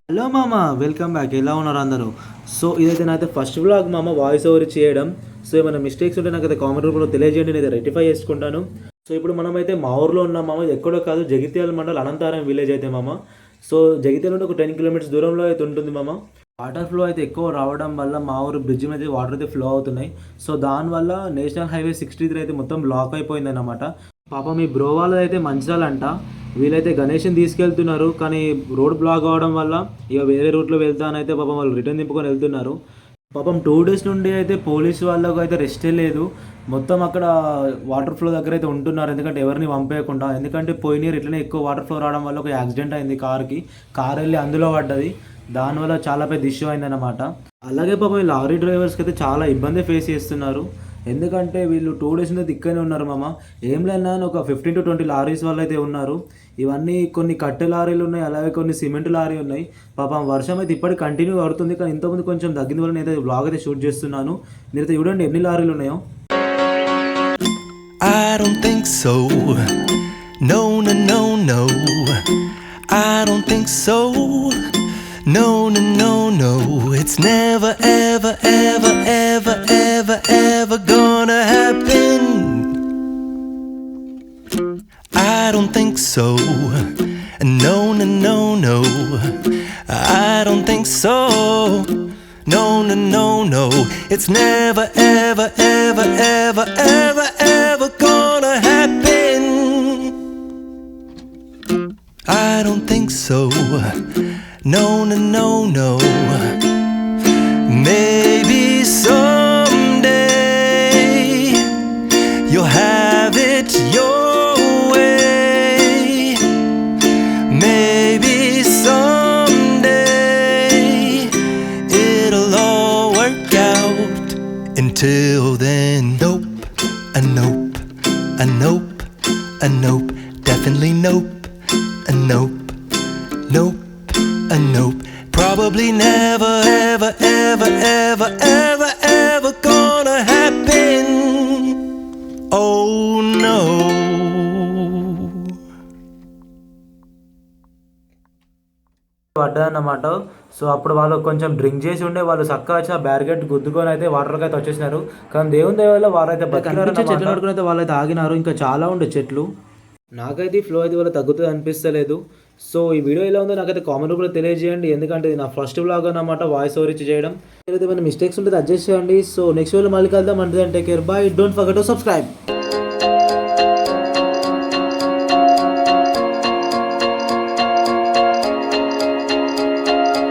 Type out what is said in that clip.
Hello మామ, welcome back. ఎలా ఉన్నారు అందరూ? సో ఇదైతే నాకైతే ఫస్ట్ వ్లాగ్ మామ, వాయిస్ ఓవర్ చేయడం. సో ఏమైనా మిస్టేక్స్ ఉంటే నాకైతే కామెంట్ రూపంలో తెలియజేయండి, నేను రెక్టిఫై చేసుకుంటాను. సో ఇప్పుడు మనమైతే మా ఊర్లో ఉన్నాం మామ. ఇది ఎక్కడో కాదు, జగిత్యాల మండల్ అనంతారం విలేజ్ అయితే మామ. సో జగిత్యాల నుండి ఒక 10 కిలోమీటర్స్ దూరంలో అయితే ఉంటుంది మామ. వాటర్ ఫ్లో అయితే ఎక్కువ రావడం వల్ల మా ఊరు బ్రిడ్జ్ మీద వాటర్ అయితే ఫ్లో అవుతున్నాయి. సో దానివల్ల నేషనల్ హైవే 63 అయితే మొత్తం బ్లాక్ అయిపోయింది అన్నమాట. పాపం మీ బ్రో వాళ్ళది అయితే మంచిర్యాలంట. వీళ్ళైతే గణేష్ని తీసుకెళ్తున్నారు, కానీ రోడ్ బ్లాక్ అవడం వల్ల ఇక వేరే రూట్లో వెళ్తానైతే పాపం వాళ్ళు రిటర్న్ దింపుకొని వెళ్తున్నారు. పాపం 2 డేస్ నుండి అయితే పోలీసు వాళ్ళకు అయితే రెస్టే లేదు. మొత్తం అక్కడ వాటర్ ఫ్లో దగ్గర అయితే ఉంటున్నారు, ఎందుకంటే ఎవరిని పంపేయకుండా. ఎందుకంటే పోయిన ఇయర్ ఇట్లనే ఎక్కువ వాటర్ ఫ్లో రావడం వల్ల ఒక యాక్సిడెంట్ అయింది కార్కి. కార్ వెళ్ళి అందులో పడ్డది, దానివల్ల చాలా పెద్ద ఇష్యూ అయిందన్నమాట. అలాగే పాపం ఈ లారీ డ్రైవర్స్కి అయితే చాలా ఇబ్బంది ఫేస్ చేస్తున్నారు, ఎందుకంటే వీళ్ళు 2 డేస్ నుంచి ఇక్కడనే ఉన్నారు మామ. ఏం లేనా ఒక 15 to 20 లారీస్ వాళ్ళు అయితే ఉన్నారు. ఇవన్నీ కొన్ని కట్టె లారీలు ఉన్నాయి, అలాగే కొన్ని సిమెంట్ లారీ ఉన్నాయి. పాపం వర్షం అయితే ఇప్పటికి కంటిన్యూ పడుతుంది, కానీ ఇంతకుముందు కొంచెం తగ్గింది వల్ల నేనైతే బ్లాగ్ అయితే షూట్ చేస్తున్నాను. మీరైతే చూడండి ఎన్ని లారీలు ఉన్నాయో. I don't think so. No, no, no, no. I don't think so. No, no, no, no. It's never, ever, ever, ever, ever, ever gonna happen. I don't think so. No, no, no, no. I don't think so. No, no, no, no. It's never, ever, ever, ever, ever, ever gonna happen. I don't think so. No, no, no, no. Maybe someday you'll have it your way. Maybe someday it'll all work out. Until then, nope, a nope, a nope, a nope, definitely nope, a nope, nope, a nope. Probably never, ever, ever, ever, ever, ever gonna happen. Oh no. పడ్డదన్నమాట. So అప్పుడు వాళ్ళు కొంచెం drink చేసి ఉండే, వాళ్ళు చక్కగా వచ్చి ఆ బ్యారికేడ్ గుద్దుకొని అయితే వాటర్కి అయితే వచ్చేసినారు. కానీ దేవుని దయ వల్ల వాళ్ళైతే చెట్లు నడుకుని అయితే వాళ్ళైతే ఆగినారు. ఇంకా చాలా ఉండే చెట్లు. నాకైతే ఈ ఫ్లో అయితే వల్ల తగ్గుతుంది అనిపిస్తలేదు. సో ఈ వీడియో ఎలా ఉందో నాకైతే కామెంట్ రూపంలో తెలియజేయండి, ఎందుకంటే ఇది నా ఫస్ట్ వ్లాగ్ అన్నమాట, వాయిస్ ఓవర్ చేయడం. ఏదైతే ఏమైనా మిస్టేక్స్ ఉంటే అడ్జస్ట్ చేయండి. సో నెక్స్ట్ వీడియో మళ్ళీ కలుద్దాం. అంటే take care, by. Don't forget to subscribe.